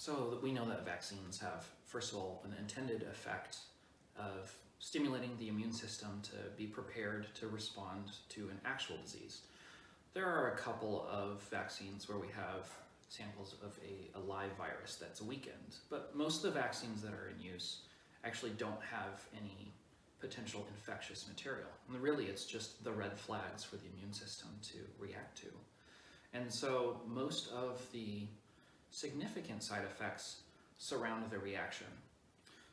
So we know that vaccines have, first of all, an intended effect of stimulating the immune system to be prepared to respond to an actual disease. There are a couple of vaccines where we have samples of a live virus that's weakened, but most of the vaccines that are in use actually don't have any potential infectious material. And really, it's just the red flags for the immune system to react to. And so most of the significant side effects surround the reaction.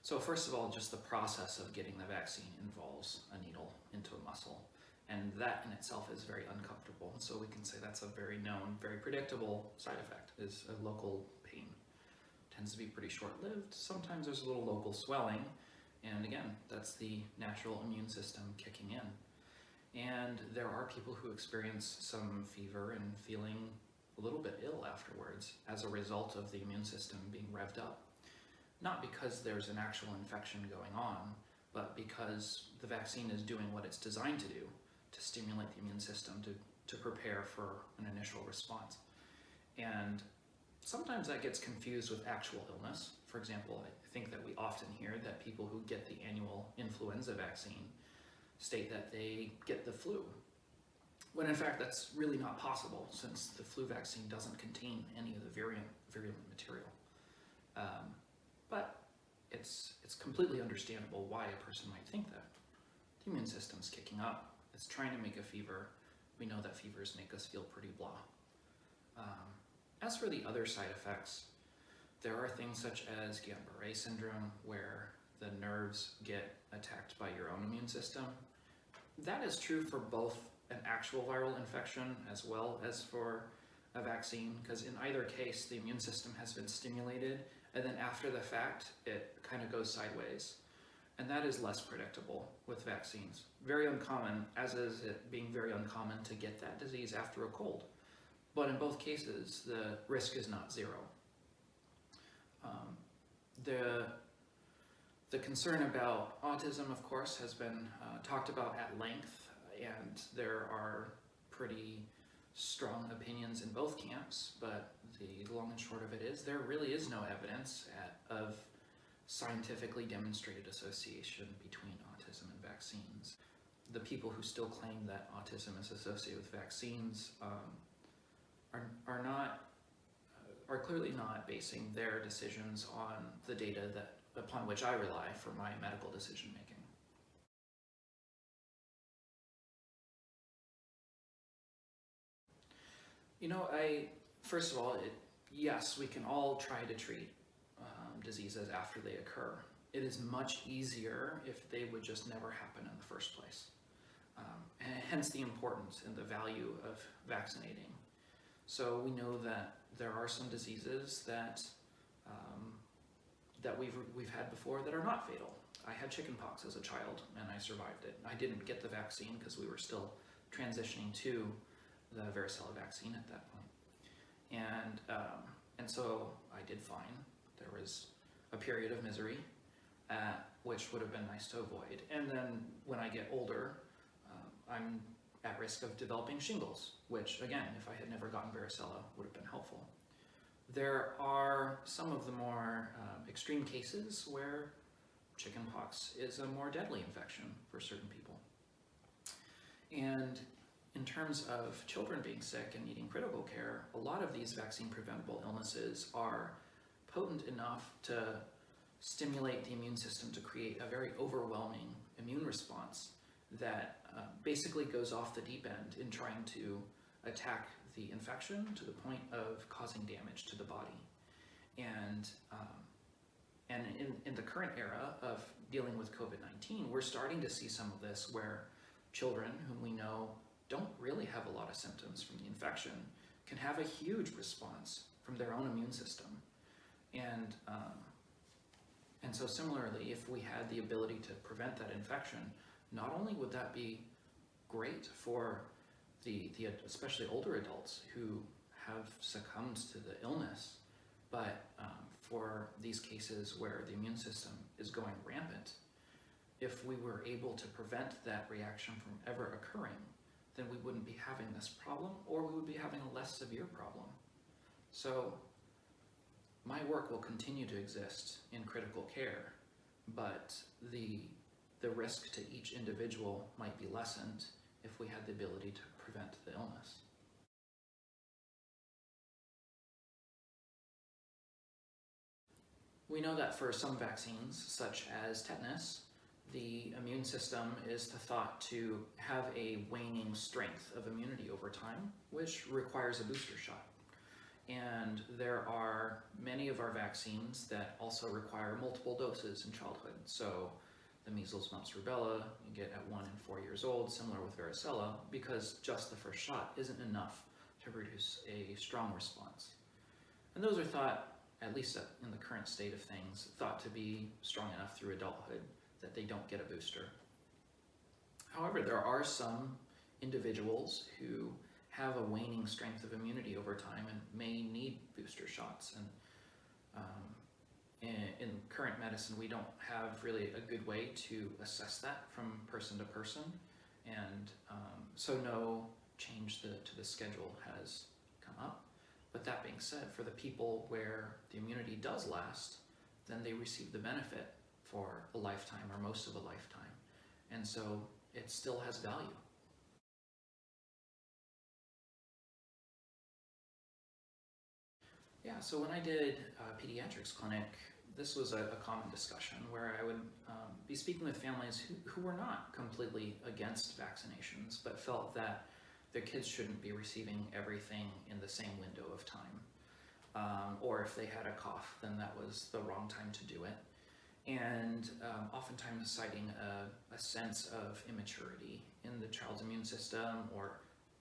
So first of all, just the process of getting the vaccine involves a needle into a muscle, and that in itself is very uncomfortable. And so we can say that's a very known, very predictable side effect, is a local pain. Tends to be pretty short-lived. Sometimes there's a little local swelling, and again, that's the natural immune system kicking in. And there are people who experience some fever and feeling a little bit ill afterwards as a result of the immune system being revved up. Not because there's an actual infection going on, but because the vaccine is doing what it's designed to do, to stimulate the immune system to prepare for an initial response. And sometimes that gets confused with actual illness. For example, I think that we often hear that people who get the annual influenza vaccine state that they get the flu, when in fact that's really not possible, since the flu vaccine doesn't contain any of the virulent material. But it's completely understandable why a person might think that. The immune system's kicking up, it's trying to make a fever. We know that fevers make us feel pretty blah. As for the other side effects, there are things such as Guillain-Barré syndrome, where the nerves get attacked by your own immune system. That is true for both an actual viral infection as well as for a vaccine, because in either case, the immune system has been stimulated, and then after the fact, it kind of goes sideways. And that is less predictable with vaccines. Very uncommon, as is it being very uncommon to get that disease after a cold. But in both cases, the risk is not zero. The concern about autism, of course, has been talked about at length, and there are pretty strong opinions in both camps, but the long and short of it is there really is no evidence of scientifically demonstrated association between autism and vaccines. The people who still claim that autism is associated with vaccines are clearly not basing their decisions on the data upon which I rely for my medical decision making. You know, first of all, yes, we can all try to treat diseases after they occur. It is much easier if they would just never happen in the first place. And hence the importance and the value of vaccinating. So we know that there are some diseases that we've had before that are not fatal. I had chickenpox as a child and I survived it. I didn't get the vaccine because we were still transitioning to the varicella vaccine at that point. And so I did fine. There was a period of misery, which would have been nice to avoid. And then when I get older, I'm at risk of developing shingles, which again, if I had never gotten varicella, would have been helpful. There are some of the more extreme cases where chickenpox is a more deadly infection for certain people. And in terms of children being sick and needing critical care, a lot of these vaccine-preventable illnesses are potent enough to stimulate the immune system to create a very overwhelming immune response that basically goes off the deep end in trying to attack the infection to the point of causing damage to the body. And in the current era of dealing with COVID-19, we're starting to see some of this where children whom we know don't really have a lot of symptoms from the infection can have a huge response from their own immune system. And so similarly, if we had the ability to prevent that infection, not only would that be great for the especially older adults who have succumbed to the illness, but for these cases where the immune system is going rampant, if we were able to prevent that reaction from ever occurring, then we wouldn't be having this problem, or we would be having a less severe problem. So my work will continue to exist in critical care, but the risk to each individual might be lessened if we had the ability to prevent the illness. We know that for some vaccines, such as tetanus, the immune system is thought to have a waning strength of immunity over time, which requires a booster shot. And there are many of our vaccines that also require multiple doses in childhood. So the measles, mumps, rubella, you get at 1 and 4 years old, similar with varicella, because just the first shot isn't enough to produce a strong response. And those are thought, at least in the current state of things, thought to be strong enough through adulthood that they don't get a booster. However, there are some individuals who have a waning strength of immunity over time and may need booster shots. And in current medicine, we don't have really a good way to assess that from person to person. And so no change to the schedule has come up. But that being said, for the people where the immunity does last, then they receive the benefit for a lifetime or most of a lifetime. And so it still has value. Yeah, so when I did pediatrics clinic, this was a common discussion where I would be speaking with families who were not completely against vaccinations, but felt that their kids shouldn't be receiving everything in the same window of time. Or if they had a cough, then that was the wrong time to do it. And oftentimes citing a sense of immaturity in the child's immune system, or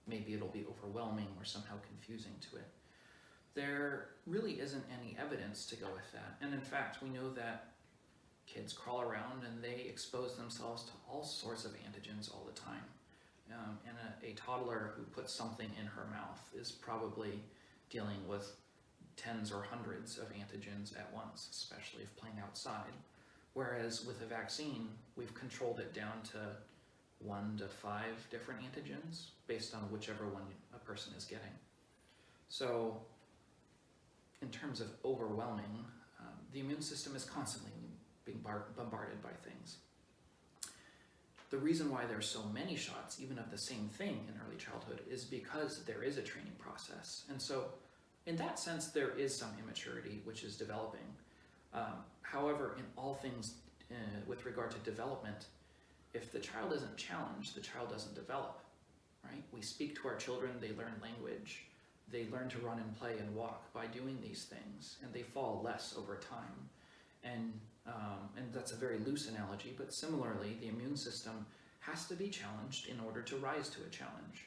maybe it'll be overwhelming or somehow confusing to it. There really isn't any evidence to go with that. And in fact, we know that kids crawl around and they expose themselves to all sorts of antigens all the time. And a toddler who puts something in her mouth is probably dealing with tens or hundreds of antigens at once, especially if playing outside. Whereas with a vaccine, we've controlled it down to 1 to 5 different antigens based on whichever one a person is getting. So in terms of overwhelming, the immune system is constantly being bombarded by things. The reason why there's so many shots, even of the same thing in early childhood, is because there is a training process. And so in that sense, there is some immaturity which is developing. However, in all things with regard to development, if the child isn't challenged, the child doesn't develop, right? We speak to our children, they learn language, they learn to run and play and walk by doing these things, and they fall less over time. And that's a very loose analogy, but similarly, the immune system has to be challenged in order to rise to a challenge.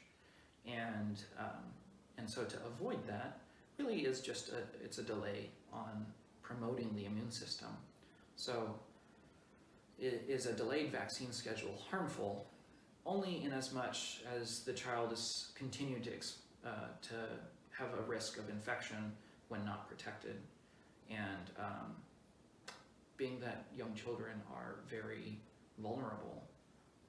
And so to avoid that really is just it's a delay on promoting the immune system. So is a delayed vaccine schedule harmful? Only in as much as the child is continued to have a risk of infection when not protected. And being that young children are very vulnerable,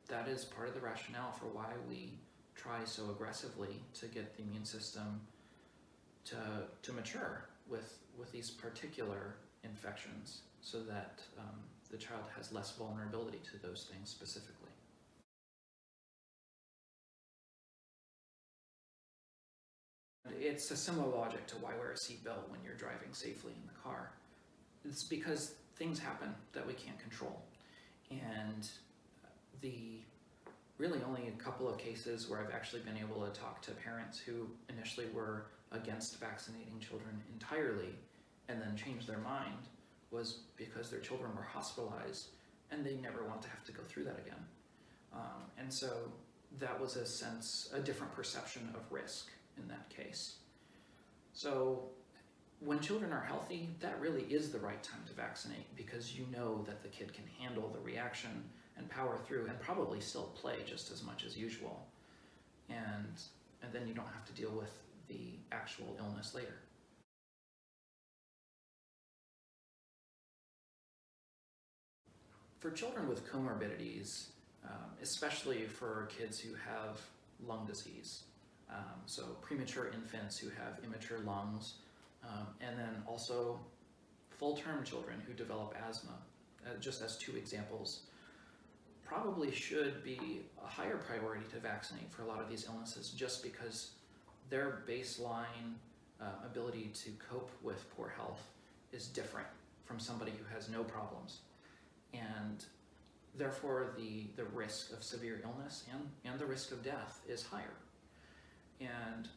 that is part of the rationale for why we try so aggressively to get the immune system to mature with these particular infections, so that the child has less vulnerability to those things specifically. It's a similar logic to why wear a seatbelt when you're driving safely in the car. It's because things happen that we can't control. And really only a couple of cases where I've actually been able to talk to parents who initially were against vaccinating children entirely and then changed their mind was because their children were hospitalized and they never want to have to go through that again. And so that was a different perception of risk in that case. So when children are healthy, that really is the right time to vaccinate, because you know that the kid can handle the reaction and power through and probably still play just as much as usual. And then you don't have to deal with the actual illness later. For children with comorbidities, especially for kids who have lung disease, so premature infants who have immature lungs, and then also full-term children who develop asthma, just as two examples, probably should be a higher priority to vaccinate for a lot of these illnesses, just because their baseline ability to cope with poor health is different from somebody who has no problems. And therefore the risk of severe illness and the risk of death is higher. And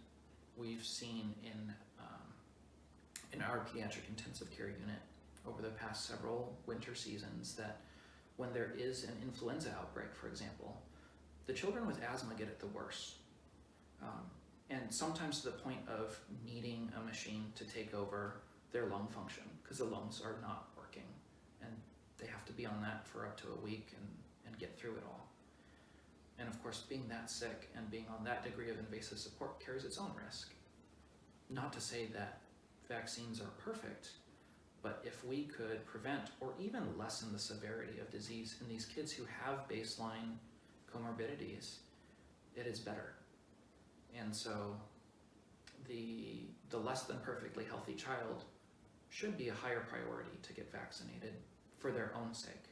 we've seen in our pediatric intensive care unit over the past several winter seasons that when there is an influenza outbreak, for example, the children with asthma get it the worst. And sometimes to the point of needing a machine to take over their lung function because the lungs are not working and they have to be on that for up to a week and get through it all. And of course, being that sick and being on that degree of invasive support carries its own risk. Not to say that vaccines are perfect, but if we could prevent or even lessen the severity of disease in these kids who have baseline comorbidities, it is better. And so the less than perfectly healthy child should be a higher priority to get vaccinated for their own sake.